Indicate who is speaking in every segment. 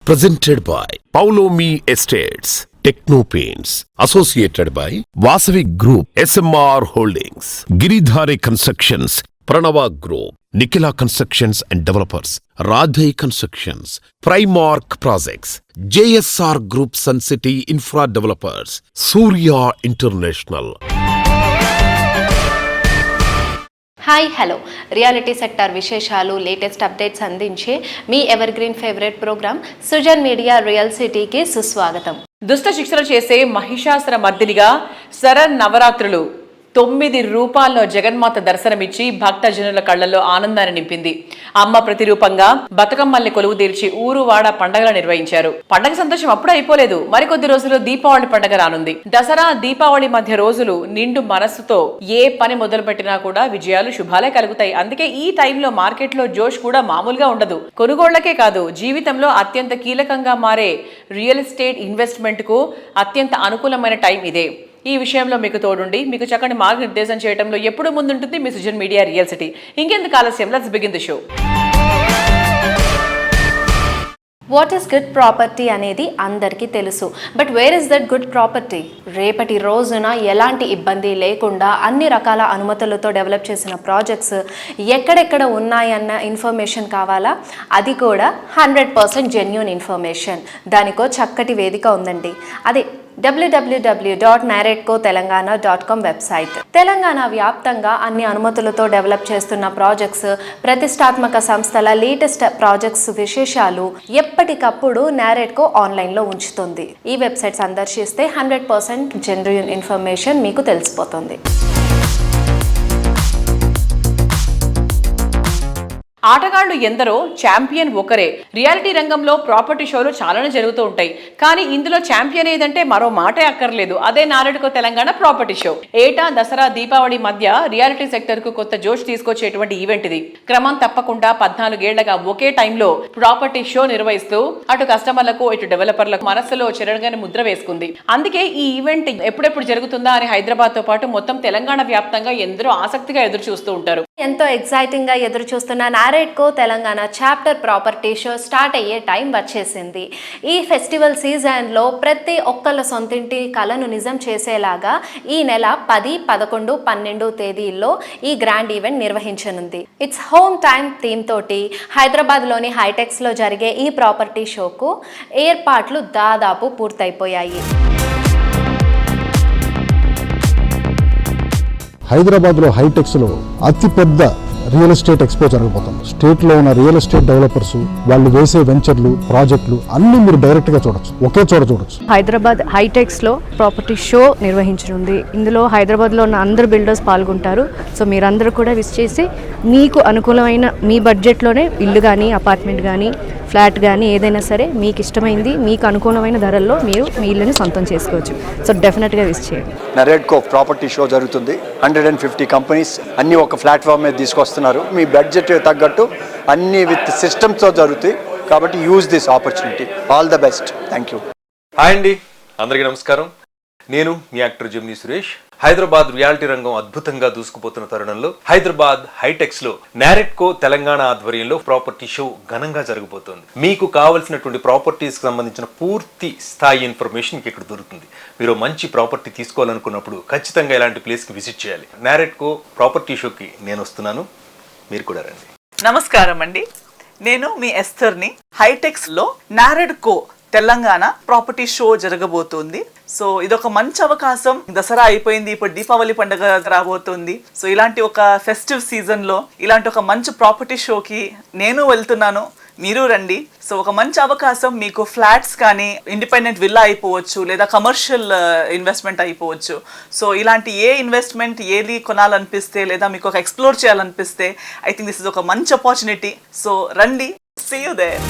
Speaker 1: Presented by Paulomi Estates, Techno Paints, associated by Vasavi Group, SMR Holdings, Giridhare Constructions, Pranava Group, Nikhila Constructions and Developers, Radhe Constructions, Primark Projects, JSR Group Sun City Infra Developers, Surya International.
Speaker 2: Hi hello reality sector విశేషాలు latest updates అందించే మీ ever green favourite programme Sujan media real సిటీకి సుస్వాగతం.
Speaker 3: దుష్ట శిక్షణ చేసే మహిషాసుర మర్దినిగా శరణ్ నవరాత్రులు 9 రూపాల్లో జగన్మాత దర్శనమిచ్చి భక్తజనుల కళ్లలో ఆనందాన్ని నింపింది. అమ్మ ప్రతిరూపంగా బతుకమ్మల్ని కొలువు తీర్చి ఊరు వాడ పండగలు నిర్వహించారు. పండగ సంతోషం అప్పుడే అయిపోలేదు. మరికొద్ది రోజుల్లో దీపావళి పండగ రానుంది. దసరా దీపావళి మధ్య రోజులు నిండు మనస్సుతో ఏ పని మొదలు పెట్టినా కూడా విజయాలు శుభాలే కలుగుతాయి. అందుకే ఈ టైంలో మార్కెట్లో జోష్ కూడా మామూలుగా ఉండదు. కొనుగోళ్లకే కాదు, జీవితంలో అత్యంత కీలకంగా మారే రియల్ ఎస్టేట్ ఇన్వెస్ట్మెంట్ కు అత్యంత అనుకూలమైన టైం ఇదే. ఈ విషయంలో మీకు తోడుండి మీకు చక్కని మార్గనిర్దేశం చేయడంలో ఎప్పుడు ముందుంటుంది మీ సుజన్ మీడియా రియల్ సిటీ. ఇంకెందుకు ఆలస్యం, let's begin the show.
Speaker 2: What is good property అనేది అందరికీ తెలుసు. But where is that good property? రేపటి రోజున ఎలాంటి ఇబ్బంది లేకుండా అన్ని రకాల అనుమతులతో డెవలప్ చేసిన ప్రాజెక్ట్స్ ఎక్కడెక్కడ ఉన్నాయన్న ఇన్ఫర్మేషన్ కావాలా? అది కూడా 100% జెన్యూన్ ఇన్ఫర్మేషన్. దానికో చక్కటి వేదిక ఉందండి. అది www.narratcotelangana.com వెబ్సైట్. తెలంగాణ వ్యాప్తంగా అన్ని అనుమతులతో డెవలప్ చేస్తున్న ప్రాజెక్ట్స్, ప్రతిష్టాత్మక సంస్థల లేటెస్ట్ ప్రాజెక్ట్స్ విశేషాలు ఎప్పటికప్పుడు నారెట్కో ఆన్లైన్లో ఉంచుతుంది. ఈ వెబ్సైట్ సందర్శిస్తే 100% జెన్యూన్ ఇన్ఫర్మేషన్ మీకు తెలిసిపోతుంది.
Speaker 3: ఆటగాళ్లు ఎందరో, ఛాంపియన్ ఒకరే. రియాలిటీ రంగంలో ప్రాపర్టీ షోలు చాలానే జరుగుతూ ఉంటాయి. కానీ ఇందులో ఛాంపియన్ ఏదంటే మరో మాటే అక్కర్లేదు, అదే నారెట్కో తెలంగాణ ప్రాపర్టీ షో. ఏటా దసరా దీపావళి మధ్య రియాలిటీ సెక్టర్ కు కొత్త జోష్ తీసుకొచ్చేటువంటి ఈవెంట్ ఇది. క్రమం తప్పకుండా 14 ఏళ్లగా ఒకే టైంలో ప్రాపర్టీ షో నిర్వహిస్తూ అటు కస్టమర్లకు ఇటు డెవలపర్లకు మనస్సులో చెరగని ముద్ర వేసుకుంది. అందుకే ఈ ఈవెంట్ ఎప్పుడెప్పుడు జరుగుతుందా అని హైదరాబాద్ తో పాటు మొత్తం తెలంగాణ వ్యాప్తంగా ఎందరో ఆసక్తిగా ఎదురు చూస్తూ ఉంటారు.
Speaker 2: ఎంతో ఎక్సైటింగ్ గా ఎదురు చూస్తున్న NAREDCO Telangana chapter property show start అయ్యే టైం వచ్చేసింది. ఈ ఫెస్టివల్ సీజన్లో ప్రతి ఒక్కళ్ళ సొంతింటి కళను నిజం చేసేలాగా ఈ నెల 10, 11, 12 తేదీల్లో ఈ గ్రాండ్ ఈవెంట్ నిర్వహించనుంది. ఇట్స్ హోమ్ టైమ్ థీమ్ తోటి హైదరాబాద్లోని హైటెక్స్లో జరిగే ఈ ప్రాపర్టీ షోకు ఏర్పాట్లు దాదాపు పూర్తయిపోయాయి.
Speaker 4: హైదరాబాద్లో హైటెక్స్లో అతిపెద్ద రియల్ ఎస్టేట్ ఎక్స్పో జరగబోతుంది. స్టేట్లో ఉన్న రియల్ ఎస్టేట్ డెవలపర్స్ వాళ్ళు వేసే వెంచర్లు, ప్రాజెక్టులు అన్ని మీరు డైరెక్ట్గా చూడొచ్చు, ఒకే చోట చూడొచ్చు.
Speaker 5: హైదరాబాద్ హైటెక్స్లో ప్రాపర్టీ షో నిర్వహించనుంది. ఇందులో హైదరాబాద్లో ఉన్న అందరు బిల్డర్స్ పాల్గొంటారు. సో మీరందరూ కూడా విజిట్ చేసి మీకు అనుకూలమైన మీ బడ్జెట్లోనే ఇల్లు కానీ, అపార్ట్మెంట్ కానీ, ఫ్లాట్ కానీ ఏదైనా సరే మీకు ఇష్టమైంది, మీకు అనుకూలమైన ధరల్లో మీరు మీ ఇల్లుని సొంతం చేసుకోవచ్చు. సో డెఫినెట్గా విజిట్ చేయండి.
Speaker 6: నారెట్కో ప్రాపర్టీ షో జరుగుతుంది. 150 కంపెనీస్ అన్ని ఒక ప్లాట్ఫామ్ మీద తీసుకొస్తున్నారు. మీ బడ్జెట్ తగ్గట్టు అన్ని విత్ సిస్టమ్స్తో జరుగుతాయి. కాబట్టి use this opportunity. All the best. Thank you.
Speaker 7: Hi అండి, అందరికీ నమస్కారం. నేను మీ యాక్టర్ జెమినీ సురేష్. హైదరాబాద్ రియాలిటీ రంగం అద్భుతంగా దూసుకుపోతున్న తరుణంలో హైదరాబాద్ హైటెక్స్ లో నారెట్కో తెలంగాణ ఆధ్వర్యంలో ప్రాపర్టీ షో ఘనంగా జరగబోతోంది. మీకు కావలసినటువంటి ప్రాపర్టీస్ కి సంబంధించిన పూర్తి స్థాయి ఇన్ఫర్మేషన్ ఇక్కడ దొరుకుతుంది. మీరు మంచి ప్రాపర్టీ తీసుకోవాలనుకున్నప్పుడు ఖచ్చితంగా ఇలాంటి ప్లేస్ కి విజిట్ చేయాలి. నారెట్కో ప్రాపర్టీ షోకి నేను వస్తున్నాను, మీరు కూడా రండి.
Speaker 8: నమస్కారం అండి, నేను మీ ఎస్థర్ని. హైటెక్స్ లో నారెట్కో తెలంగాణ ప్రాపర్టీ షో జరగబోతోంది. సో ఇదొక మంచి అవకాశం. దసరా అయిపోయింది, ఇప్పుడు దీపావళి పండుగ రాబోతుంది. సో ఇలాంటి ఒక ఫెస్టివ్ సీజన్ లో ఇలాంటి ఒక మంచి ప్రాపర్టీ షోకి నేను వెళ్తున్నాను, మీరు రండి. సో ఒక మంచి అవకాశం. మీకు ఫ్లాట్స్ కానీ, ఇండిపెండెంట్ విల్లా అయిపోవచ్చు, లేదా కమర్షియల్ ఇన్వెస్ట్మెంట్ అయిపోవచ్చు. సో ఇలాంటి ఏ ఇన్వెస్ట్మెంట్ ఏది కొనాలనిపిస్తే, లేదా మీకు ఒక ఎక్స్ప్లోర్ చేయాలనిపిస్తే, ఐ థింక్ దిస్ ఇస్ ఒక మంచి ఆపర్చునిటీ. సో రండి, see you there.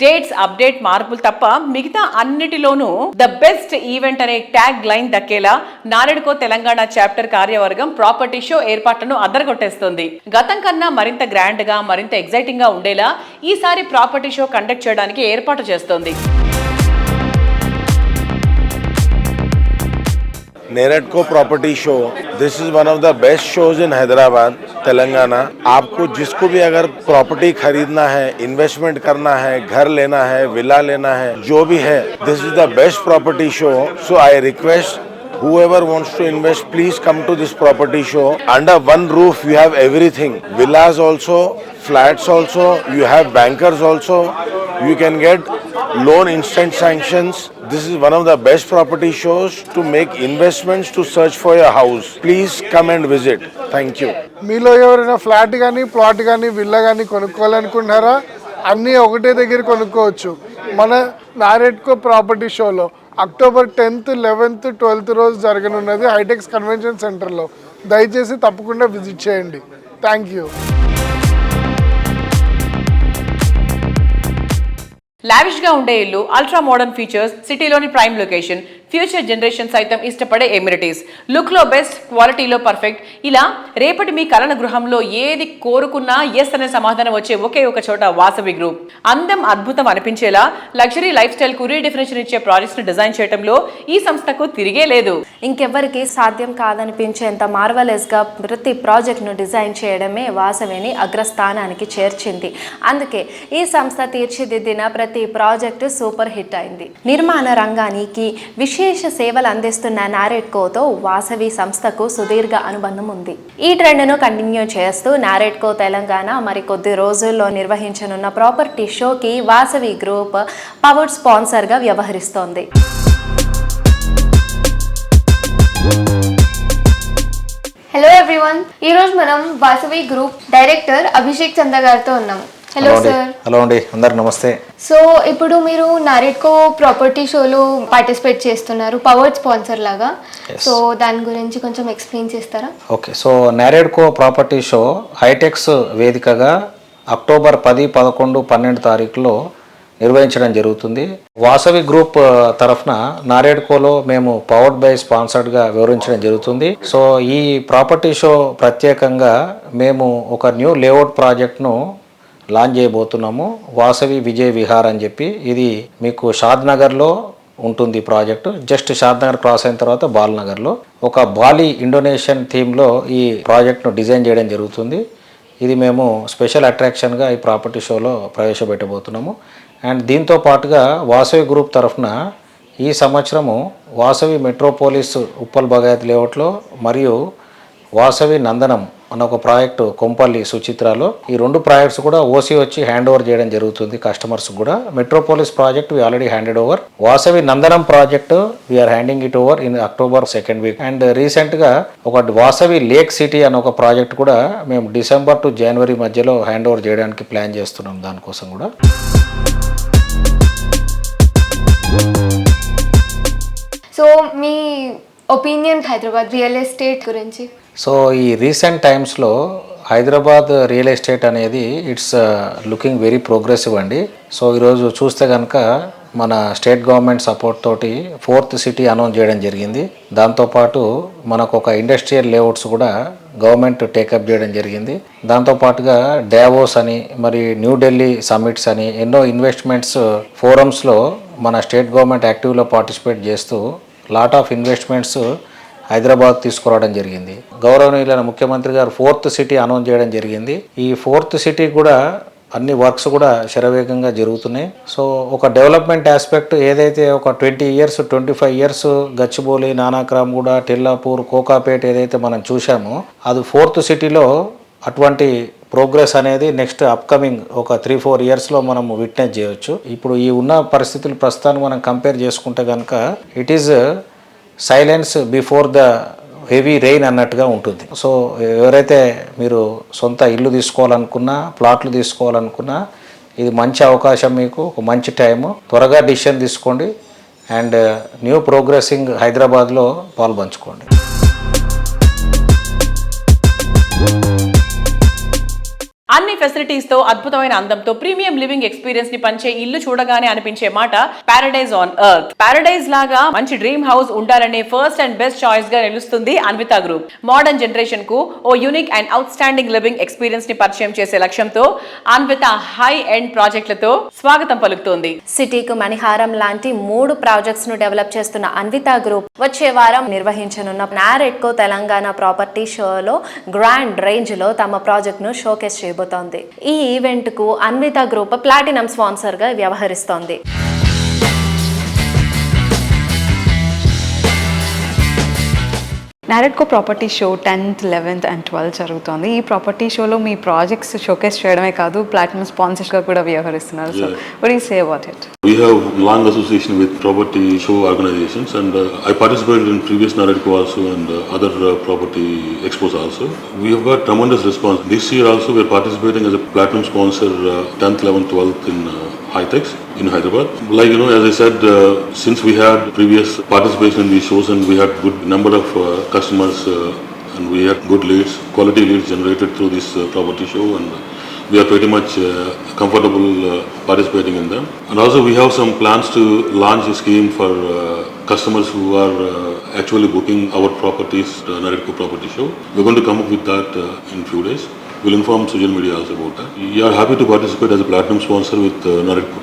Speaker 3: Dates, update, మార్పులు తప్ప మిగతా అన్నిటిలోనూ ద బెస్ట్ ఈవెంట్ అనే ట్యాగ్ లైన్ దక్కేలా నారెట్కో తెలంగాణ చాప్టర్ కార్యవర్గం ప్రాపర్టీ షో ఏర్పాట్లను అద్దరగొట్టేస్తుంది. గతం కన్నా మరింత గ్రాండ్ గా, మరింత ఎగ్జైటింగ్ గా ఉండేలా ఈసారి ప్రాపర్టీ షో కండక్ట్ చేయడానికి ఏర్పాటు చేస్తోంది.
Speaker 9: Naredco property show, this is one of the best shows in Hyderabad, Telangana. आपको जिसको भी अगर प्रॉपर्टी खरीदना है, इन्वेस्टमेंट करना है, घर लेना है, विला लेना है, जो भी है, this is the best property show. So I request whoever wants to invest, please come to this property show. Under one roof you have everything, villas also, flats also, you have bankers also, you can get loan instant sanctions. This is one of the best property shows to make investments, to search for your house. Please come and visit. Thank you.
Speaker 10: మీలో ఎవరైనా flat కానీ plot కానీ villa కానీ కొనుక్కోవాలనుకుంటున్నారా? అన్నీ ఒకటే దగ్గర కొనుక్కోవచ్చు మన నారెట్కో ప్రాపర్టీ షోలో. అక్టోబర్ 10th, 11th, 12th రోజు జరగనున్నది హైటెక్స్ కన్వెన్షన్ సెంటర్లో. దయచేసి తప్పకుండా విజిట్ చేయండి. Thank you.
Speaker 3: లావిష్ గా ఉండే ఇల్లు, అల్ట్రా మోడర్న్ ఫీచర్స్, సిటీలోని ప్రైమ్ లొకేషన్, ఫ్యూచర్ జనరేషన్ సైతం ఇష్టపడే ఎమ్యూనిటీస్, లుక్ లో బెస్ట్, క్వాలిటీలో పర్ఫెక్ట్, ఇలా రేపటి మీ కలల గృహంలో ఏది కోరుకున్నా ఎస్ అనే సమాధానం వచ్చే ఒకే ఒక చోట వాసవి గ్రూప్. అందం అద్భుతం అనిపించేలా లగ్జరీ లైఫ్ స్టైల్ కు రీడెఫినేషన్ ఇచ్చే ప్రాజెక్ట్స్ ని డిజైన్ చేయడంలో ఈ సంస్థకు తిరిగే లేదు.
Speaker 2: ఇంకెవ్వరికి సాధ్యం కాదనిపించేంత మార్వలెస్ గా ప్రతి ప్రాజెక్ట్ ను డిజైన్ చేయడమే వాసవిని అగ్రస్థానానికి చేర్చింది. అందుకే ఈ సంస్థ తీర్చిదిద్దిన ప్రతి ప్రాజెక్టు సూపర్ హిట్ అయింది. నిర్మాణ రంగానికి విశేష సేవలు అందిస్తున్న నారెట్కోతో వాసవి సంస్థకు సుదీర్ఘ అనుబంధం ఉంది. ఈ ట్రెండ్ను కంటిన్యూ చేస్తూ నారెట్కో తెలంగాణ మరి కొద్ది రోజుల్లో నిర్వహించనున్న ప్రాపర్టీ షోకి వాసవి గ్రూప్ పవర్డ్ స్పాన్సర్గా వ్యవహరిస్తోంది.
Speaker 11: హలో ఎవ్రీవన్, ఈరోజు మనం వాసవి గ్రూప్ డైరెక్టర్ అభిషేక్ చంద్ర గారితో ఉన్నాము. Hello sir.
Speaker 12: హలో అండి, అందరికి నమస్తే.
Speaker 11: సో ఇప్పుడు మీరు నారెట్కో ప్రాపర్టీ షోలో పార్టిసిపేట్ చేస్తున్నారు పవర్డ్ స్పాన్సర్ లాగా. సో దాని గురించి కొంచెం ఎక్స్ప్లెయిన్ చేస్తారా?
Speaker 12: Okay, so NAREDCO property show HITEX వేదికగా అక్టోబర్ 10, 11, 12 తారీఖులో నిర్వహించడం జరుగుతుంది. వాసవి గ్రూప్ తరఫున నారెట్కోలో మేము పవర్డ్ బై స్పాన్సర్డ్గా వివరించడం జరుగుతుంది. సో ఈ ప్రాపర్టీ షో ప్రత్యేకంగా మేము ఒక న్యూ లేఅవుట్ ప్రాజెక్ట్ను లాంచ్ చేయబోతున్నాము. వాసవి విజయ్ విహార్ అని చెప్పి, ఇది మీకు షాద్ నగర్లో ఉంటుంది ప్రాజెక్టు. జస్ట్ షాద్ నగర్ క్రాస్ అయిన తర్వాత బాల్నగర్లో ఒక బాలి ఇండోనేషియన్ థీమ్లో ఈ ప్రాజెక్ట్ను డిజైన్ చేయడం జరుగుతుంది. ఇది మేము స్పెషల్ అట్రాక్షన్గా ఈ ప్రాపర్టీ షోలో ప్రవేశపెట్టబోతున్నాము. అండ్ దీంతో పాటుగా వాసవి గ్రూప్ తరఫున ఈ సంవత్సరము వాసవి మెట్రోపోలిస్ ఉప్పల్ బగాయత్ లేఅవుట్లో మరియు వాసవి నందనం అన్న ఒక ప్రాజెక్టు కొంపల్లి సుచిత్రాలో, ఈ 2 ప్రాజెక్ట్స్ కూడా ఓసీ వచ్చి హ్యాండ్ ఓవర్ చేయడం జరుగుతుంది కస్టమర్స్ కూడా. Metropolis project we already handed over. Vasavi Nandanam project we're handing it over in October 2nd week. And రీసెంట్గా ఒక వాసవి లేక్ సిటీ అన్న ఒక ప్రాజెక్ట్ కూడా మేము డిసెంబర్ టు జనవరి మధ్యలో హ్యాండ్ ఓవర్ చేయడానికి ప్లాన్ చేస్తున్నాం. దానికోసం కూడా
Speaker 11: సో మీ ఒపీనియన్ హైదరాబాద్ రియల్ ఎస్టేట్ గురించి?
Speaker 12: సో ఈ రీసెంట్ టైమ్స్లో హైదరాబాద్ రియల్ ఎస్టేట్ అనేది ఇట్స్ లుకింగ్ వెరీ ప్రోగ్రెసివ్ అండి. సో ఈరోజు చూస్తే కనుక మన స్టేట్ గవర్నమెంట్ సపోర్ట్ తోటి 4th సిటీ అనౌన్స్ చేయడం జరిగింది. దాంతోపాటు మనకు ఒక ఇండస్ట్రియల్ లేఅవుట్స్ కూడా గవర్నమెంట్ టేకప్ చేయడం జరిగింది. దాంతోపాటుగా డావోస్ అని, మరి న్యూఢిల్లీ సమ్మిట్స్ అని ఎన్నో ఇన్వెస్ట్మెంట్స్ ఫోరమ్స్లో మన స్టేట్ గవర్నమెంట్ యాక్టివ్లో పార్టిసిపేట్ చేస్తూ లాట్ ఆఫ్ ఇన్వెస్ట్మెంట్స్ హైదరాబాద్ తీసుకురావడం జరిగింది. గౌరవనీయులైన ముఖ్యమంత్రి గారు 4th సిటీ అనౌన్స్ చేయడం జరిగింది. ఈ 4th సిటీ కూడా అన్ని వర్క్స్ కూడా శరవేగంగా జరుగుతున్నాయి. సో ఒక డెవలప్మెంట్ ఆస్పెక్ట్ ఏదైతే ఒక 20 years 25 years గచ్చిబౌలి, నానాక్రామ్గూడ, టెల్లాపూర్, కోకాపేట్ ఏదైతే మనం చూసామో అది 4th సిటీలో అటువంటి ప్రోగ్రెస్ అనేది నెక్స్ట్ అప్కమింగ్ ఒక 3-4 yearsలో మనం విట్నెస్ చేయవచ్చు. ఇప్పుడు ఈ ఉన్న పరిస్థితులు ప్రస్తుతానికి మనం కంపేర్ చేసుకుంటే కనుక it is silence before the heavy rain అన్నట్టుగా ఉంటుంది. సో ఎవరైతే మీరు సొంత ఇల్లు తీసుకోవాలనుకున్నా, ప్లాట్లు తీసుకోవాలనుకున్నా ఇది మంచి అవకాశం, మీకు ఒక మంచి టైము. త్వరగా డిసిషన్ తీసుకోండి అండ్ న్యూ ప్రోగ్రెసింగ్ హైదరాబాద్లో పాల్పంచుకోండి.
Speaker 3: అన్ని ఫెసిలిటీస్ తో అద్భుతమైన అందంతో ప్రీమియం లివింగ్ ఎక్స్పీరియన్స్ ని పంచే ఇల్లు చూడగానే అనిపించే మాట పారడైజ్ ఆన్ ఎర్త్. పారడైజ్ లాగా మంచి డ్రీమ్ హౌస్ ఉండాలనే ఫస్ట్ అండ్ బెస్ట్ చాయిస్ గా నిలుస్తుంది అన్విత గ్రూప్. మోడర్న్ జనరేషన్ కు ఓ unique and outstanding living experience ని పరిచయం చేసే లక్ష్యంతో అన్విత హై ఎండ్ ప్రాజెక్టులతో స్వాగతం పలుకుతోంది.
Speaker 2: సిటీకు మణిహారం లాంటి 3 ప్రాజెక్ట్స్ ను డెవలప్ చేస్తున్న అన్విత గ్రూప్ వచ్చే వారం నిర్వహించనున్న నారెడ్కో తెలంగాణ ప్రాపర్టీ షోలో గ్రాండ్ రేంజ్ లో తమ ప్రాజెక్ట్ ను షోకేస్ చేయబోతోంది. ఈ ఈవెంట్ కు అన్విత గ్రూప్ ప్లాటినం స్పాన్సర్ గా వ్యవహరిస్తోంది.
Speaker 13: Naredco property show 10th, 11th and 12th జరుగుతోంది. ఈ ప్రాపర్టీ షోలో మీ ప్రాజెక్ట్స్ షోకేస్ చేయడమే కాదు ప్లాటినం స్పాన్సర్గా కూడా వ్యవహరిస్తున్నారు. So what do you say about it?
Speaker 14: We have long association with property show organizations and I participated in previous Naredco also and other property expos also. We have got tremendous response. This year also we are participating as a platinum sponsor 10th, 11th, 12th in Hitex in Hyderabad. Like as I said, since we had previous participation in these shows and we had good number of customers and we had good leads, quality leads generated through this property show, and we are pretty much comfortable participating in them. And also we have some plans to launch a scheme for customers who are actually booking our properties, Naredco property show. We're going to come up with that in few days. We'll inform social media also about that. We are happy to participate as a platinum sponsor with Naredco.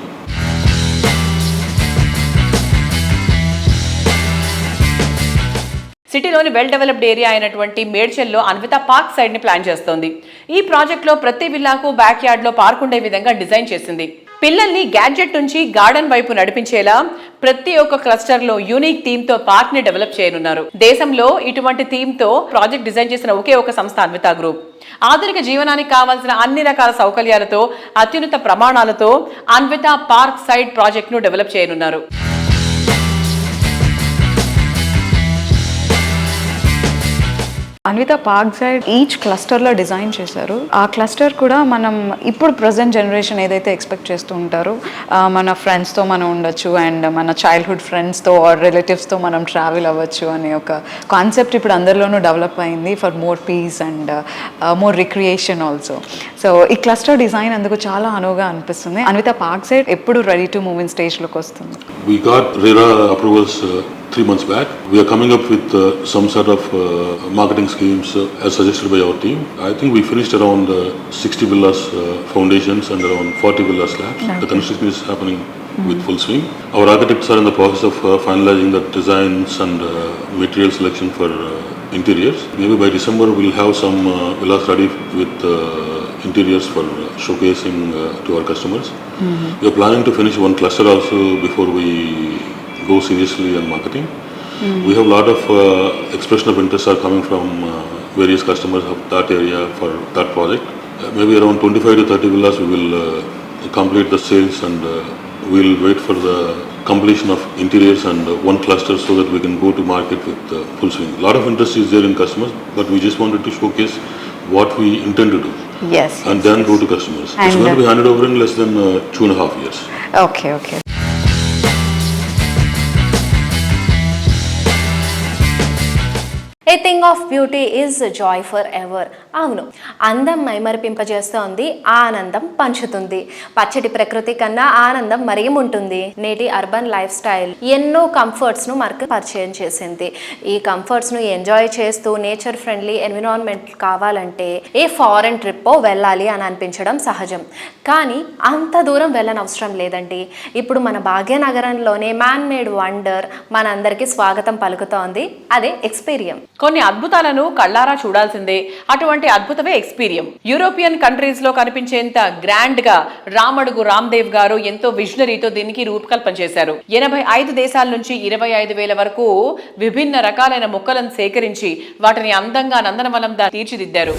Speaker 3: సిటీలోని well developed area అయినటువంటి మేడ్చల్లో Anvita park side ని plan చేస్తోంది. ఈ project లో ప్రతి విల్లాకు backyard లో పార్క్ ఉండే విధంగా డిజైన్ చేసింది. పిల్లల్ని గ్యాడ్జెట్ నుంచి గార్డెన్ వైపు నడిపించేలా ప్రతి ఒక్క క్లస్టర్ లో యూనిక్ థీమ్ తో పార్క్ ని డెవలప్ చేయనున్నారు. దేశంలో ఇటువంటి థీమ్ తో ప్రాజెక్ట్ డిజైన్ చేసిన ఒకే ఒక సంస్థ అన్విత గ్రూప్. ఆధునిక జీవనానికి కావాల్సిన అన్ని రకాల సౌకర్యాలతో అత్యున్నత ప్రమాణాలతో అన్విత పార్క్ సైడ్ ప్రాజెక్ట్ ను డెవలప్ చేయనున్నారు.
Speaker 13: అన్విత పార్క్ సైడ్ ఈచ్ క్లస్టర్లో డిజైన్ చేశారు. ఆ క్లస్టర్ కూడా మనం ఇప్పుడు ప్రజెంట్ జనరేషన్ ఏదైతే ఎక్స్పెక్ట్ చేస్తూ ఉంటారో మన ఫ్రెండ్స్తో మనం ఉండొచ్చు అండ్ మన చైల్డ్హుడ్ ఫ్రెండ్స్తో ఆర్ రిలేటివ్స్తో మనం ట్రావెల్ అవ్వచ్చు అనే ఒక కాన్సెప్ట్ ఇప్పుడు అందరిలోనూ డెవలప్ అయింది for more peace and more recreation also. So ఈ క్లస్టర్ డిజైన్ అందుకు చాలా అనువుగా అనిపిస్తుంది. అన్విత పార్క్ సైడ్ ఎప్పుడు రెడీ టు మూవ్ ఇన్ స్టేజ్లోకి వస్తుంది.
Speaker 14: We got RERA approvals 3 months back. We are coming up with some sort of marketing schemes as suggested by our team. I think we finished around 60 villas foundations and around 40 villas slabs. Okay. The construction is happening with full swing. Our architects are in the process of finalizing the designs and material selection for interiors. Maybe by December we'll have some villas ready with interiors for showcasing to our customers. Mm-hmm. We are planning to finish one cluster also before we go seriously on marketing. Mm-hmm. We have a lot of expression of interest are coming from various customers of that area for that project. Maybe around 25 to 30 villas we will complete the sales and we'll wait for the completion of interiors and one cluster so that we can go to market with full swing. A lot of interest is there in customers, but we just wanted to showcase what we intend to do.
Speaker 13: Yes.
Speaker 14: And then go to customers. And it's going to be handed over in less than 2.5 years.
Speaker 13: Okay.
Speaker 2: A thing of beauty is Joy for ever. అవును, అందం మైమరిపింపజేస్తోంది, ఆనందం పంచుతుంది. పచ్చటి ప్రకృతి కన్నా ఆనందం మరేముంటుంది. నేటి urban life style ఎన్నో కంఫర్ట్స్ను మనకు పరిచయం చేసింది. ఈ కంఫర్ట్స్ను ఎంజాయ్ చేస్తూ నేచర్ ఫ్రెండ్లీ ఎన్విరాన్మెంట్ కావాలంటే ఏ ఫారెన్ ట్రిప్పో వెళ్ళాలి అని అనిపించడం సహజం. కానీ అంత దూరం వెళ్ళనవసరం లేదండి. ఇప్పుడు మన భాగ్యనగరంలోనే మ్యాన్ మేడ్ వండర్ మనందరికీ స్వాగతం పలుకుతోంది. అదే ఎక్స్పీరియం.
Speaker 3: కొన్ని అద్భుతాలను కళ్ళారా చూడాల్సిందే. అటువంటి అద్భుతమే ఎక్స్పీరియం. యూరోపియన్ కంట్రీస్ లో కనిపించేంత గ్రాండ్ గా రామడుగు రామ్దేవ్ గారు ఎంతో విజనరీతో దీనికి రూపకల్పన చేశారు. 85 దేశాల నుంచి 25,000 వరకు విభిన్న రకాలైన మొక్కలను సేకరించి వాటిని అందంగా నందనవనంగా తీర్చిదిద్దారు.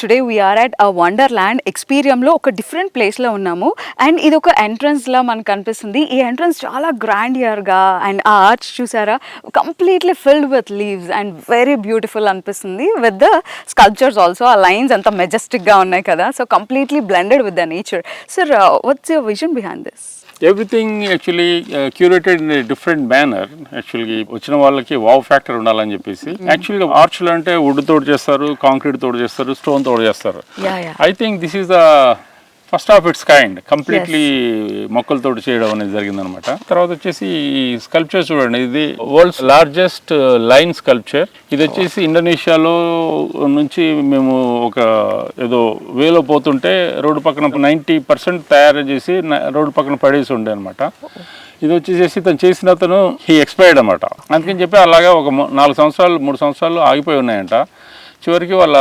Speaker 13: Today we're at a wonderland ఎక్స్పీరియంలో ఒక డిఫరెంట్ ప్లేస్లో ఉన్నాము అండ్ ఇది ఒక ఎంట్రన్స్లా మనకు కనిపిస్తుంది. ఈ ఎంట్రన్స్ చాలా గ్రాండియర్గా అండ్ ఆ ఆర్చ్ చూసారా completely filled with leaves and very beautiful అనిపిస్తుంది విత్ ద స్కల్ప్చర్స్ ఆల్సో. ఆ లైన్స్ అంతా మెజెస్టిక్గా ఉన్నాయి కదా, so completely blended with the nature. Sir what's your vision behind this?
Speaker 15: Everything actually curated in different manner. యాక్చువల్గా వచ్చిన వాళ్ళకి wow factor ఉండాలని చెప్పేసి యాక్చువల్గా ఆర్చ్లు అంటే వుడ్ తోడు చేస్తారు, కాంక్రీట్ తోడు చేస్తారు, స్టోన్ తోడు చేస్తారు. I think this is the first of it's kind, completely మొక్కలతో చేయడం అనేది జరిగిందనమాట. తర్వాత వచ్చేసి ఈ స్కల్ప్చర్ చూడండి, ఇది వరల్డ్స్ లార్జెస్ట్ లైన్ స్కల్ప్చర్. ఇది వచ్చేసి ఇండోనేషియాలో నుంచి మేము ఒక ఏదో వేలో పోతుంటే రోడ్డు పక్కన 90% తయారు చేసి రోడ్డు పక్కన పడేసి ఉండే అనమాట. ఇది వచ్చేసి తను చేసిన అతను హీ ఎక్స్పైర్డ్ అనమాట. అందుకని చెప్పి అలాగా ఒక 3 సంవత్సరాలు ఆగిపోయి ఉన్నాయంట. చివరికి వాళ్ళ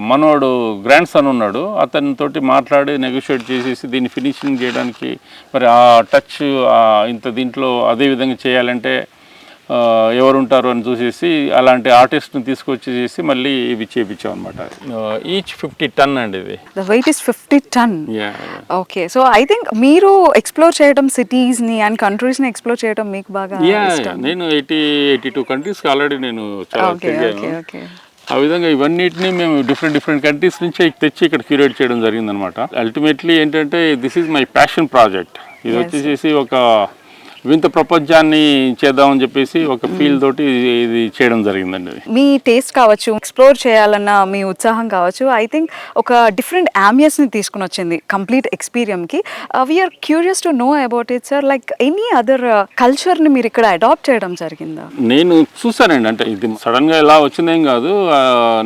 Speaker 15: మనోడు గ్రాండ్ సన్ ఉన్నాడు, అతనితోటి మాట్లాడి నెగోషియేట్ చేసేసి దీన్ని ఫినిషింగ్ చేయడానికి మరి ఆ టచ్ ఇంత దీంట్లో అదే విధంగా చేయాలంటే ఎవరు ఉంటారు అని చూసేసి అలాంటి ఆర్టిస్ట్ని తీసుకొచ్చేసి మళ్ళీ ఇవి చేయించాం అనమాట. ఈచ్ 50 టన్ అండి ఇది.
Speaker 13: The weight is 50 ton. Okay, so I think మీరు ఎక్స్ప్లోర్ చేయడం సిటీస్ని అండ్ కంట్రీస్ని ఎక్స్ప్లోర్ చేయడం మీకు బాగా ఇష్టం.
Speaker 15: నేను 82 కంట్రీస్కి ఆల్రెడీ నేను చాలా తిరిగాను. ఆ విధంగా ఇవన్నిటిని మేము డిఫరెంట్ కంట్రీస్ నుంచి తెచ్చి ఇక్కడ క్యూరేట్ చేయడం జరిగిందనమాట. అల్టిమేట్లీ ఏంటంటే this is my passion project. ఇది వచ్చేసి ఒక వింత ప్రపంచాన్ని చేద్దామని చెప్పేసి ఒక ఫీల్ తోటి ఇది చేయడం జరిగిందండి.
Speaker 13: మీ టేస్ట్ కావచ్చు, ఎక్స్ప్లోర్ చేయాలన్న మీ ఉత్సాహం కావచ్చు, ఐ థింక్ ఒక డిఫరెంట్ ని తీసుకుని వచ్చింది కంప్లీట్ ఎక్స్పీరియన్స్కి. We're curious to know about it sir. Like any other కల్చర్ని మీరు ఇక్కడ అడాప్ట్ చేయడం జరిగిందా?
Speaker 15: నేను చూసానండి, అంటే ఇది సడన్గా ఎలా వచ్చిందేం కాదు.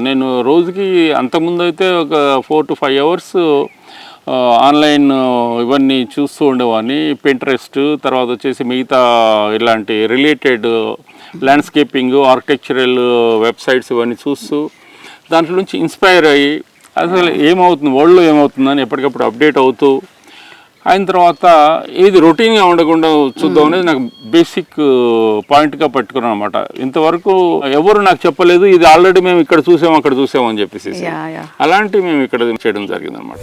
Speaker 15: నేను రోజుకి అంతకుముందు అయితే ఒక 4 to 5 hours ఆన్లైన్ ఇవన్నీ చూస్తూ ఉండేవాడిని. పింట్రెస్ట్, తర్వాత వచ్చేసి మిగతా ఇలాంటి రిలేటెడ్ ల్యాండ్స్కేపింగ్, ఆర్కిటెక్చరల్ వెబ్సైట్స్ ఇవన్నీ చూస్తూ దాంట్లో నుంచి ఇన్స్పైర్ అయ్యి అసలు ఏమవుతుంది వరల్డ్లో ఏమవుతుందని ఎప్పటికప్పుడు అప్డేట్ అవుతూ అయిన తర్వాత ఇది రొటీన్గా ఉండకుండా చూద్దాం అనేది నాకు బేసిక్ పాయింట్గా పట్టుకున్నాను అనమాట. ఇంతవరకు ఎవరు నాకు చెప్పలేదు ఇది ఆల్రెడీ మేము ఇక్కడ చూసాము అక్కడ చూసాము అని చెప్పేసి. అలాంటివి మేము ఇక్కడ చేయడం జరిగింది అనమాట.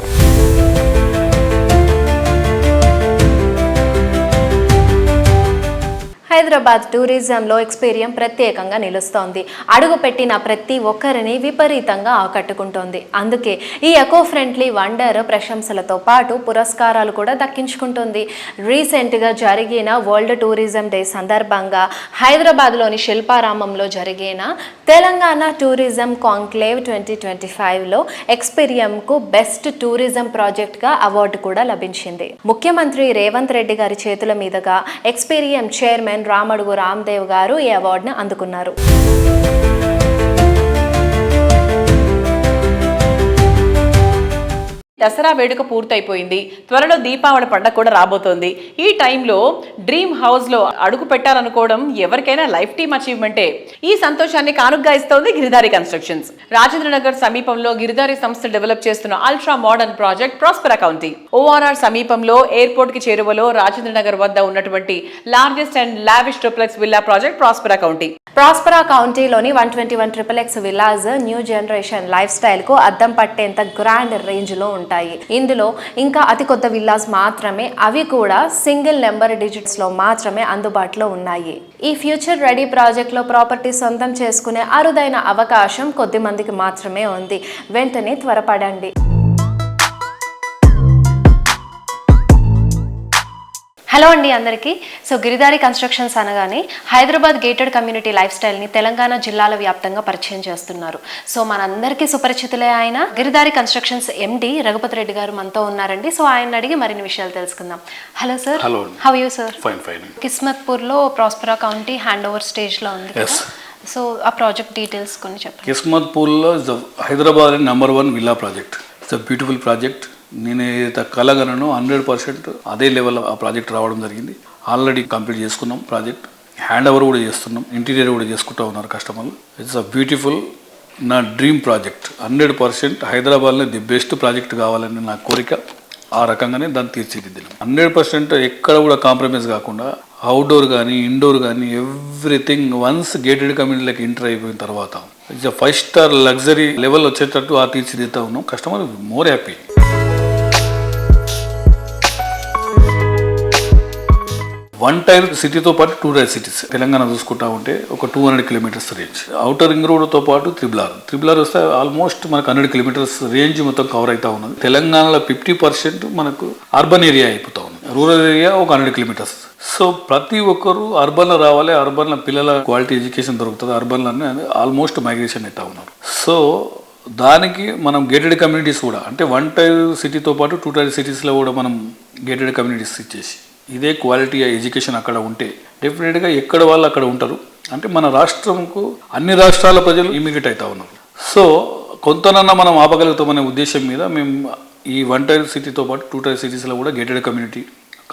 Speaker 2: హైదరాబాద్ టూరిజంలో ఎక్స్పీరియన్ ప్రత్యేకంగా నిలుస్తోంది. అడుగుపెట్టిన ప్రతి ఒక్కరిని విపరీతంగా ఆకట్టుకుంటోంది. అందుకే ఈ ఎకో ఫ్రెండ్లీ వండర్ ప్రశంసలతో పాటు పురస్కారాలు కూడా దక్కించుకుంటుంది. రీసెంట్గా జరిగిన వరల్డ్ టూరిజం డే సందర్భంగా హైదరాబాద్లోని శిల్పారామంలో జరిగిన తెలంగాణ టూరిజం కాంక్లేవ్ 2025లో ఎక్స్పీరియంకు బెస్ట్ టూరిజం ప్రాజెక్ట్గా అవార్డు కూడా లభించింది. ముఖ్యమంత్రి రేవంత్ రెడ్డి గారి చేతుల మీదుగా ఎక్స్పీరియం చైర్మన్ రామడుగు రామ్దేవ్ గారు ఈ అవార్డును అందుకున్నారు.
Speaker 3: దసరా వేడుక పూర్తయిపోయింది. త్వరలో దీపావళి పండుగ కూడా రాబోతోంది. ఈ టైంలో డ్రీమ్ హౌస్లో అడుగు పెట్టాలనుకోవడం ఎవరికైనా లైఫ్ టైమ్ అచీవ్మెంటే. ఈ సంతోషాన్ని కానుగ్గా ఇస్తోంది గిరిధారి కన్స్ట్రక్షన్స్. రాజేంద్రనగర్ సమీపంలో గిరిధారి సంస్థ డెవలప్ చేస్తున్న ultra modern project Prospera county. ORR సమీపంలో ఎయిర్పోర్ట్ కి చేరువలో రాజేంద్రనగర్ వద్ద ఉన్నటువంటి largest and lavish triplex villa project Prospera county.
Speaker 2: Prospera కౌంటీలోని 121 triple villas new generation life style కు అద్దం పట్టేంత గ్రాండ్ రేంజ్ లో ఉంటాయి. ఇందులో ఇంకా అతి కొత్త విల్లాస్ మాత్రమే, అవి కూడా సింగిల్ నెంబర్ డిజిట్స్ లో మాత్రమే అందుబాటులో ఉన్నాయి. ఈ ఫ్యూచర్ రెడీ ప్రాజెక్ట్ లో ప్రాపర్టీ సొంతం చేసుకునే అరుదైన అవకాశం కొద్ది మందికి మాత్రమే ఉంది. వెంటనే త్వరపడండి. హలో అండి అందరికీ. సో గిరిధారి కన్స్ట్రక్షన్స్ అనగానే హైదరాబాద్ గేటెడ్ కమ్యూనిటీ లైఫ్ స్టైల్ని తెలంగాణ జిల్లాల వ్యాప్తంగా పరిచయం చేస్తున్నారు. సో మనందరికీ సుపరిచితులే ఆయన గిరిధారి కన్స్ట్రక్షన్స్ MD రఘుపతి రెడ్డి గారు మనతో ఉన్నారండి. సో ఆయన అడిగి మరిన్ని విషయాలు తెలుసుకుందాం. Hello sir.
Speaker 16: Hello.
Speaker 2: How you sir?
Speaker 16: Fine.
Speaker 2: కిస్మత్పూర్లో ప్రాస్పెరా కౌంటీ హ్యాండ్ ఓవర్ స్టేజ్లో ఉంది కదా. సో ఆ ప్రాజెక్ట్ డీటెయిల్స్ కొన్ని చెప్పండి.
Speaker 16: కిస్మత్పూర్లో Hyderabad #1 villa project. It's a beautiful project. నేను ఏదైతే కలగనో 100% అదే లెవెల్ ఆ ప్రాజెక్ట్ రావడం జరిగింది. ఆల్రెడీ కంప్లీట్ చేసుకున్నాం ప్రాజెక్ట్. హ్యాండ్ ఓవర్ కూడా చేస్తున్నాం, ఇంటీరియర్ కూడా చేసుకుంటూ ఉన్నారు కస్టమర్లు. ఇట్స్ అ బ్యూటిఫుల్, నా డ్రీమ్ ప్రాజెక్ట్. 100% హైదరాబాద్లో ది బెస్ట్ ప్రాజెక్ట్ కావాలని నా కోరిక. ఆ రకంగానే దాన్ని తీర్చిదిద్దాం. 100% ఎక్కడ కూడా కాంప్రమైజ్ కాకుండా అవుట్డోర్ కానీ ఇండోర్ కానీ ఎవ్రీథింగ్ వన్స్ గేటెడ్ కమ్యూనిటీలోకి ఎంటర్ అయిపోయిన తర్వాత ఇట్స్ 5 స్టార్ లగ్జరీ లెవెల్ వచ్చేటట్టు ఆ తీర్చిదిద్దుతా ఉన్నాం. Customer more happy. One tier సిటీతో పాటు 2 టైర్ సిటీస్ తెలంగాణ చూసుకుంటా ఉంటే ఒక 200 కిలోమీటర్స్ రేంజ్. అవుటర్ రింగ్ రోడ్తో పాటు త్రిబుల్ ఆర్ వస్తే ఆల్మోస్ట్ మనకు 100 కిలోమీటర్స్ రేంజ్ మొత్తం కవర్ అవుతా ఉన్నది. తెలంగాణలో 50% మనకు అర్బన్ ఏరియా అయిపోతా ఉంది, రూరల్ ఏరియా ఒక 100 కిలోమీటర్స్. సో ప్రతి ఒక్కరు అర్బన్లో రావాలి, అర్బన్లో పిల్లల క్వాలిటీ ఎడ్యుకేషన్ దొరుకుతుంది, అర్బన్లోనే ఆల్మోస్ట్ మైగ్రేషన్ అవుతా ఉన్నారు. సో దానికి మనం గేటెడ్ కమ్యూనిటీస్ కూడా అంటే 1 టైర్ సిటీతో పాటు 2 టైర్ సిటీస్లో కూడా మనం గేటెడ్ కమ్యూనిటీస్ ఇచ్చేసి ఇదే క్వాలిటీ ఎడ్యుకేషన్ అక్కడ ఉంటే డెఫినెట్గా ఎక్కడ వాళ్ళు అక్కడ ఉంటారు. అంటే మన రాష్ట్రంకు అన్ని రాష్ట్రాల ప్రజలు ఇమిగ్రేట్ అవుతా ఉన్నారు. సో కొంతనన్నా మనం ఆపగలుగుతామనే ఉద్దేశం మీద మేము ఈ 1 టైర్ సిటీతో పాటు 2 టైర్ సిటీస్లో కూడా గేటెడ్ కమ్యూనిటీ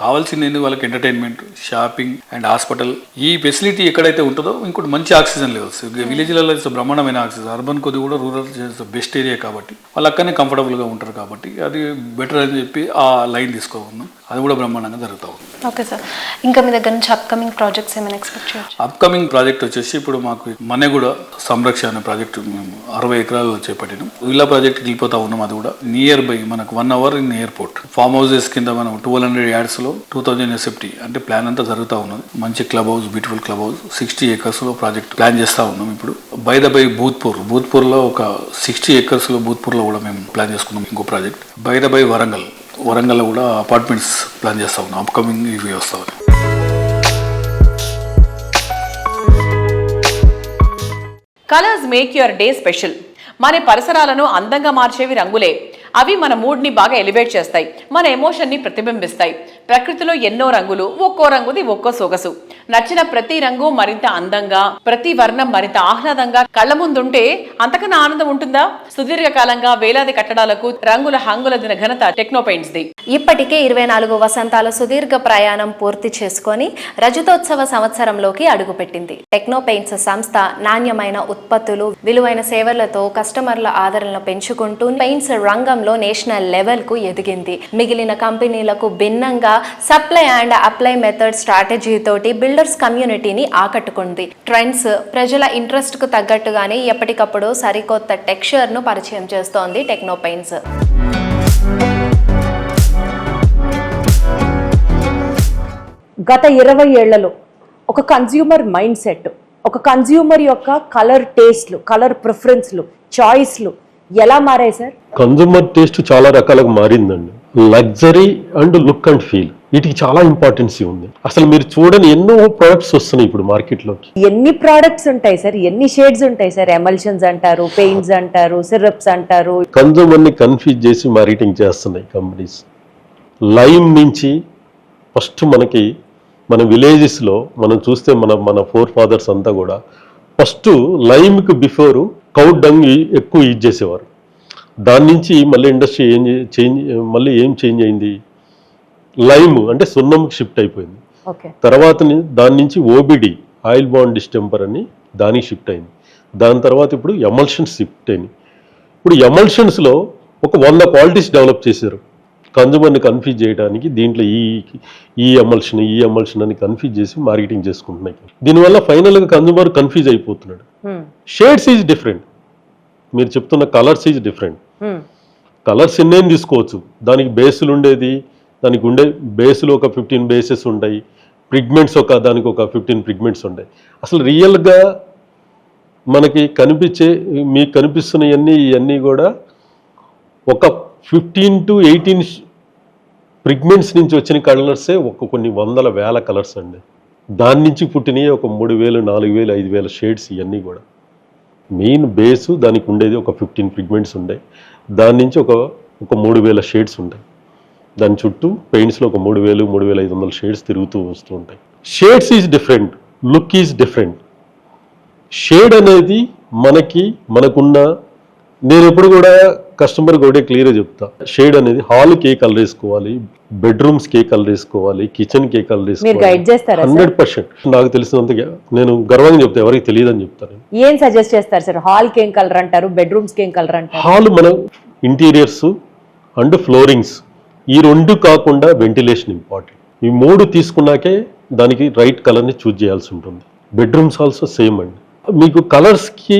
Speaker 16: కావాల్సింది వాళ్ళకి ఎంటర్టైన్మెంట్, షాపింగ్ అండ్ హాస్పిటల్ ఈ ఫెసిలిటీ ఎక్కడైతే ఉంటుందో ఇంకోటి మంచి ఆక్సిజన్ లెవెల్స్. విలేజ్లలో బ్రహ్మాండమైన ఆక్సిజన్, అర్బన్ కొద్ది కూడా రూరల్ బెస్ట్ ఏరియా కాబట్టి వాళ్ళు అక్కడనే కంఫర్టబుల్గా ఉంటారు కాబట్టి అది బెటర్ అని చెప్పి ఆ లైన్ తీసుకోవడం అది కూడా బ్రహ్మాండంగా జరుగుతూ ఉంది.
Speaker 2: ఓకే సార్, ఇంకా మీ దగ్గర నుంచి అప్కమింగ్ ప్రాజెక్ట్స్ ఏమైనా ఎక్స్పెక్ట్ చేయొచ్చు?
Speaker 16: అప్కమింగ్ ప్రాజెక్ట్ వచ్చేసి ఇప్పుడు మాకు మన్నెగూడ సంరక్షణ అనే ప్రాజెక్టు మేము 60 ఎకరాలు చేపట్టినాం. విల్లా ప్రాజెక్ట్ వెళ్ళిపోతా ఉన్నాం. అది కూడా నియర్ బై మనకు 1 hour in airport. Form houses కింద మనం 1200 yards 2000 SFT అంటే ప్లాన్ అంతా జరుగుతూ ఉన్నది. మంచి club house, beautiful club house 60 acres project plan చేస్తూ ఉన్నాం. ఇప్పుడు బై భూత్పూర్లో ఒక 60 acres భూత్పూర్లో కూడా మేము ప్లాన్ చేసుకున్నాం ఇంకో ప్రాజెక్ట్. బై వరంగల్లో కూడా అపార్ట్మెంట్స్ ప్లాన్ చేస్తూ ఉన్నాం. అప్కమింగ్ ఇవి వస్తా ఉన్నాయి.
Speaker 3: Colours make your day special. మన పరిసరాలను అందంగా మార్చేవి రంగులే. అవి మన మూడ్ని బాగా ఎలివేట్ చేస్తాయి, మన ఎమోషన్ని ప్రతిబింబిస్తాయి. ప్రకృతిలో ఎన్నో రంగులు, ఒక్కో రంగుది ఒక్కో సొగసు. నచ్చిన ప్రతి రంగు మరింత అందంగా, ప్రతి వర్ణం మరింత ఆహ్లాదంగా కళ్ళ ముందుంటే అంతకన్నా ఆనందం ఉంటుందా? సుదీర్ఘకాలంగా వేలాది కట్టడాలకు రంగుల హంగులదిన ఘనత టెక్నోపెయింట్స్ది. ఇప్పటికే 24 వసంతాల సుదీర్ఘ ప్రయాణం పూర్తి చేసుకొని రజతోత్సవ సంవత్సరంలోకి అడుగుపెట్టింది. టెక్నోపెయింట్స్ సంస్థ నాణ్యమైన ఉత్పత్తులు, విలువైన సేవలతో కస్టమర్ల ఆదరణను పెంచుకుంటూ పెయింట్స్ రంగంలో నేషనల్ లెవెల్ కు ఎదిగింది. మిగిలిన కంపెనీలకు భిన్నంగా supply and apply method strategy తోటి బిల్డర్స్ కమ్యూనిటీని ఆకట్టుకుంది. ట్రెండ్స్, ప్రజల ఇంట్రెస్ట్ కు తగ్గట్టుగానే ఎప్పటికప్పుడు సరికొత్త టెక్స్చర్ ను పరిచయం చేస్తోంది టెక్నోపెయింట్స్.
Speaker 17: గత 20 ఏళ్లలో ఒక కన్జ్యూమర్ మైండ్ సెట్, ఒక కన్జ్యూమర్ యొక్క కలర్ టేస్ట్లు, కలర్ ప్రిఫరెన్స్లు, చాయిస్లు ఎలా మారాయి సార్?
Speaker 18: కన్జ్యూమర్ టేస్ట్ చాలా రకాలుగా మారిందండి. Luxury and look and feel వీటికి చాలా ఇంపార్టెన్స్ ఉంది. అసలు మీరు చూడని ఎన్నో ప్రొడక్ట్స్ వస్తున్నాయి ఇప్పుడు మార్కెట్లోకి.
Speaker 17: ఎన్ని ప్రోడక్ట్స్ ఉంటాయి సార్? ఎన్ని షేడ్స్ ఉంటాయి సార్? ఎమల్షన్స్ అంటారు, పెయింట్స్ అంటారు, సిరప్స్ అంటారు.
Speaker 18: కన్జ్యూమర్ని కన్ఫ్యూజ్ చేసి మార్కెటింగ్ చేస్తున్నాయి కంపెనీస్. లైమ్ నుంచి ఫస్ట్ మన విలేజెస్లో మనం చూస్తే మన ఫోర్ ఫాదర్స్ అంతా కూడా ఫస్ట్ లైమ్కి బిఫోర్ కౌ డంగ్ ఎక్కువ యూజ్ చేసేవారు. దాని నుంచి మళ్ళీ ఇండస్ట్రీ ఏం చేంజ్ అయింది, లైమ్ అంటే సున్నంకి షిఫ్ట్ అయిపోయింది. తర్వాత దాని నుంచి ఓబిడి ఆయిల్ బాండ్ డిస్టెంపర్ అని దానికి షిఫ్ట్ అయింది. దాని తర్వాత ఇప్పుడు ఎమల్షన్స్ షిఫ్ట్ అయింది. ఇప్పుడు ఎమల్షన్స్లో ఒక 100 క్వాలిటీస్ డెవలప్ చేశారు కన్జ్యూమర్ని కన్ఫ్యూజ్ చేయడానికి. దీంట్లో ఈ ఎమల్షన్ అని కన్ఫ్యూజ్ చేసి మార్కెటింగ్ చేసుకుంటున్నాయి. దీనివల్ల ఫైనల్గా కన్జ్యూమర్ కన్ఫ్యూజ్ అయిపోతున్నాడు. షేడ్స్ ఈజ్ డిఫరెంట్, మీరు చెప్తున్న కలర్స్ ఈజ్ డిఫరెంట్. కలర్స్ ఎన్నేం తీసుకోవచ్చు, దానికి బేసులు ఉండేది, దానికి ఉండే బేసులు ఒక 15 బేసెస్ ఉంటాయి, పిగ్మెంట్స్ దానికి ఒక 15 పిగ్మెంట్స్ ఉంటాయి. అసలు రియల్గా మనకి మీకు కనిపిస్తున్నవన్నీ కూడా ఒక 15 to 18 పిగ్మెంట్స్ నుంచి వచ్చిన కలర్సే కొన్ని 100,000 కలర్స్ అండి. దాని నుంచి పుట్టినవి ఒక 3,000, 4,000, 5,000 షేడ్స్. ఇవన్నీ కూడా మెయిన్ బేసు దానికి ఉండేది ఒక 15 పిగ్మెంట్స్ ఉంటాయి. దాని నుంచి ఒక 3,000 షేడ్స్ ఉంటాయి. దాని చుట్టూ పెయింట్స్లో ఒక 3,000, 3,500 షేడ్స్ తిరుగుతూ వస్తూ ఉంటాయి. Shades is different, look is different. Shade అనేది మనకున్న, నేను ఎప్పుడు కూడా కస్టమర్కి ఒకటే క్లియర్గా చెప్తా, షేడ్ అనేది హాల్కి ఏ కలర్ వేసుకోవాలి, బెడ్రూమ్స్కి ఏ కలర్ వేసుకోవాలి, కిచెన్కి ఏ కలర్ వేసుకోవాలి 100%. నాకు తెలిసినంత నేను గర్వంగా చెప్తా, ఎవరికి తెలియదు అని చెప్తాను.
Speaker 17: ఏం సజెస్ట్ చేస్తారు సార్? హాల్కి ఏం కలర్ అంటారు, బెడ్రూమ్స్కి ఏం కలర్ అంటారు?
Speaker 18: హాల్ మన ఇంటీరియర్స్ అండ్ ఫ్లోరింగ్స్ ఈ 2 కాకుండా వెంటిలేషన్ ఇంపార్టెంట్. ఈ 3 తీసుకున్నాకే దానికి రైట్ కలర్ని చూజ్ చేయాల్సి ఉంటుంది. బెడ్రూమ్స్ ఆల్సో సేమ్ అండి. మీకు కలర్స్కి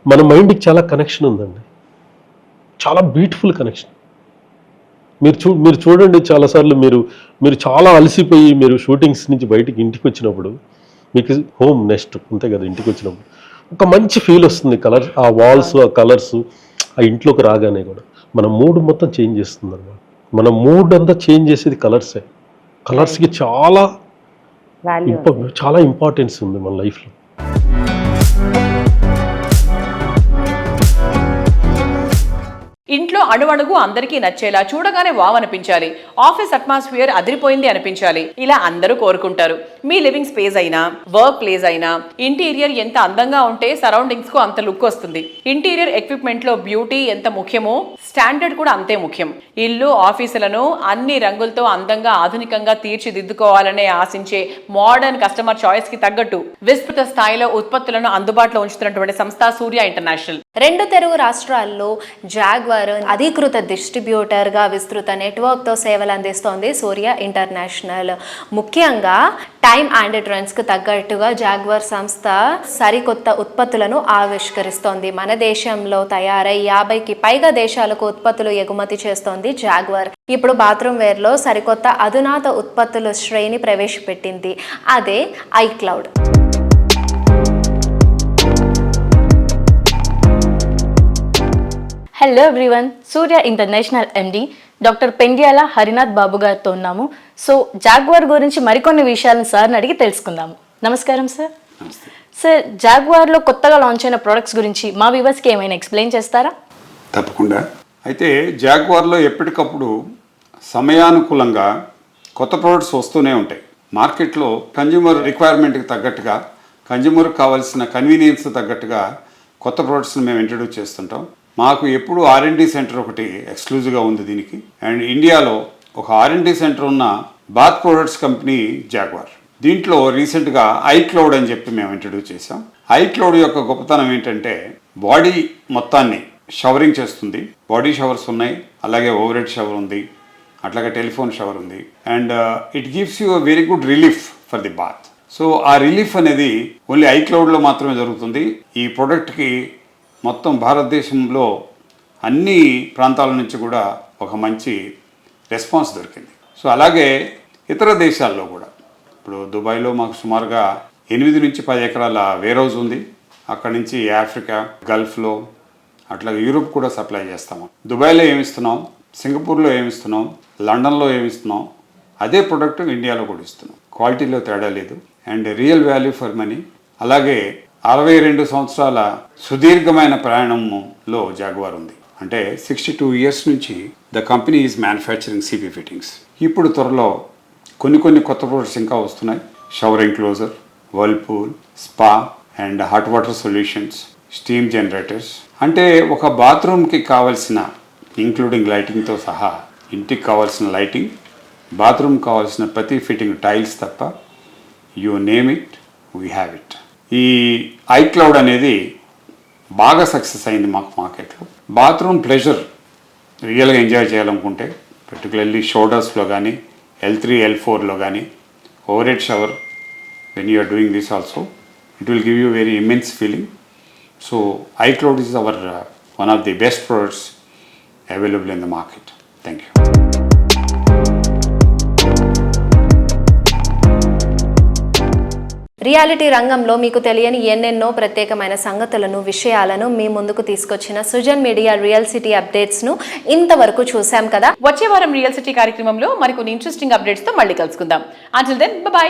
Speaker 18: మన మైండ్కి చాలా కనెక్షన్ ఉందండి, చాలా బ్యూటిఫుల్ కనెక్షన్. మీరు చూడండి, చాలాసార్లు మీరు చాలా అలసిపోయి మీరు షూటింగ్స్ నుంచి బయటికి ఇంటికి వచ్చినప్పుడు మీకు హోమ్ నెక్స్ట్ అంతే కదా, ఇంటికి వచ్చినప్పుడు ఒక మంచి ఫీల్ వస్తుంది. కలర్, ఆ వాల్స్, ఆ కలర్స్, ఆ ఇంట్లోకి రాగానే కూడా మన మూడ్ మొత్తం చేంజ్ చేస్తుంది అనమాట. మన మూడ్ అంతా చేంజ్ చేసేది కలర్సే. కలర్స్కి చాలా ఇంపార్టెన్స్ ఉంది మన లైఫ్లో.
Speaker 3: ఇంట్లో అణువణుగు అందరికీ నచ్చేలా, చూడగానే వావ్ అనిపించాలి, ఆఫీస్ అట్మాస్ఫియర్ అదిరిపోయింది అనిపించాలి, ఇలా అందరూ కోరుకుంటారు. మీ లివింగ్ స్పేస్ అయినా, వర్క్ ప్లేస్ అయినా, ఇంటీరియర్ ఎంత అందంగా ఉంటే సరౌండింగ్స్ కు అంత లుక్ వస్తుంది. ఇంటీరియర్ ఎక్విప్మెంట్ లో బ్యూటీ ఎంత ముఖ్యమో స్టాండర్డ్ కూడా అంతే ముఖ్యం. ఇల్లు, ఆఫీసులను అన్ని రంగులతో అందంగా, ఆధునికంగా తీర్చిదిద్దుకోవాలనే ఆశించే మోడర్న్ కస్టమర్ చాయిస్ కి తగ్గట్టు విస్తృత స్థాయిలో ఉత్పత్తులను అందుబాటులో ఉంచుతున్నటువంటి సంస్థ సూర్య ఇంటర్నేషనల్.
Speaker 2: 2 తెలుగు రాష్ట్రాల్లో జాగ్వార్ అధికృత డిస్ట్రిబ్యూటర్ గా విస్తృత నెట్వర్క్ తో సేవలు అందిస్తోంది సూర్య ఇంటర్నేషనల్. ముఖ్యంగా టైమ్ అండ్ ట్రెండ్స్ కు తగ్గట్టుగా జాగ్వార్ సంస్థ సరికొత్త ఉత్పత్తులను ఆవిష్కరిస్తోంది. మన దేశంలో తయారై 50కి పైగా దేశాలకు ఉత్పత్తులు ఎగుమతి చేస్తోంది జాగ్వార్. ఇప్పుడు బాత్రూమ్ వేర్ లో సరికొత్త అధునాత ఉత్పత్తుల శ్రేణి ప్రవేశపెట్టింది. అదే iCloud.
Speaker 19: Hello everyone, Surya international MD doctor Pendyala Harinath Babu గారితో ఉన్నాము. సో జాగ్వార్ గురించి మరికొన్ని విషయాలను సార్ని అడిగి తెలుసుకుందాము. నమస్కారం సార్. సార్, జాగ్వార్లో కొత్తగా లాంచ్ అయిన ప్రొడక్ట్స్ గురించి మా వ్యూవర్స్కి ఏమైనా ఎక్స్ప్లెయిన్ చేస్తారా?
Speaker 20: తప్పకుండా. అయితే జాగ్వార్లో ఎప్పటికప్పుడు సమయానుకూలంగా కొత్త ప్రొడక్ట్స్ వస్తూనే ఉంటాయి. మార్కెట్లో కన్జ్యూమర్ రిక్వైర్మెంట్కి తగ్గట్టుగా, కన్జ్యూమర్కి కావాల్సిన కన్వీనియన్స్ తగ్గట్టుగా కొత్త ప్రొడక్ట్స్ని మేము ఇంట్రడ్యూస్ చేస్తుంటాం. మాకు ఎప్పుడు R&D సెంటర్ ఒకటి ఎక్స్క్లూజివ్గా ఉంది దీనికి. అండ్ ఇండియాలో ఒక R&D సెంటర్ ఉన్న బాత్ ప్రొడక్ట్స్ కంపెనీ జాగ్వార్. దీంట్లో రీసెంట్గా ఐక్లౌడ్ అని చెప్పి మేము ఇంట్రడ్యూస్ చేసాం. ఐక్లౌడ్ యొక్క గొప్పతనం ఏంటంటే బాడీ మొత్తాన్ని షవరింగ్ చేస్తుంది. బాడీ షవర్స్ ఉన్నాయి, అలాగే ఓవర్ హెడ్ షవర్ ఉంది, అట్లాగే టెలిఫోన్ షవర్ ఉంది. And it gives you a very good relief for the bath. So ఆ రిలీఫ్ అనేది ఓన్లీ ఐక్లౌడ్లో మాత్రమే జరుగుతుంది. ఈ ప్రోడక్ట్కి మొత్తం భారతదేశంలో అన్ని ప్రాంతాల నుంచి కూడా ఒక మంచి రెస్పాన్స్ దొరికింది. సో అలాగే ఇతర దేశాల్లో కూడా, ఇప్పుడు దుబాయ్లో మాకు సుమారుగా 8 నుంచి 10 ఎకరాల వేర్ హౌస్ ఉంది. అక్కడి నుంచి ఆఫ్రికా, గల్ఫ్లో, అట్లాగే యూరోప్ కూడా సప్లై చేస్తాము. దుబాయ్లో ఏమిస్తున్నాం, సింగపూర్లో ఏమిస్తున్నాం, లండన్లో ఏమిస్తున్నాం, అదే ప్రొడక్ట్ ఇండియాలో కూడా ఇస్తున్నాం. క్వాలిటీలో తేడా లేదు and real value for money. అలాగే 62 సంవత్సరాల సుదీర్ఘమైన ప్రయాణంలో జాగ్వార్ ఉంది. అంటే 62 ఇయర్స్ నుంచి the company is manufacturing CP fittings. ఇప్పుడు త్వరలో కొన్ని కొత్త ప్రొడక్ట్స్ ఇంకా వస్తున్నాయి. Shower enclosure, Whirlpool, spa and hot water solutions, steam generators. అంటే ఒక బాత్రూమ్కి కావాల్సిన ఇంక్లూడింగ్ లైటింగ్తో సహా ఇంటికి కావాల్సిన లైటింగ్, బాత్రూమ్ కావాల్సిన ప్రతి ఫిట్టింగ్, టైల్స్ తప్ప you name it, we have it. ఈ ఐక్లౌడ్ అనేది బాగా సక్సెస్ అయింది మాకు మార్కెట్లో. బాత్రూమ్ ప్లెజర్ రియల్గా ఎంజాయ్ చేయాలనుకుంటే, పర్టికులర్లీ షోల్డర్స్లో కానీ, L3, L4లో కానీ, overhead shower, when you are doing this also, it will give you very immense feeling. So iCloud is our one of the best products available in the market. Thank you.
Speaker 2: Reality రంగంలో మీకు తెలియని ఎన్నెన్నో ప్రత్యేకమైన సంగతులను, విషయాలను మీ ముందుకు తీసుకొచ్చిన Sujan media real city updates ను ఇంతవరకు చూసాం కదా.
Speaker 3: వచ్చే వారం రియల్ సిటీ కార్యక్రమంలో మరికొన్ని ఇంట్రెస్టింగ్ అప్డేట్స్ తో మళ్ళీ కలుసుకుందాం. Until then, by.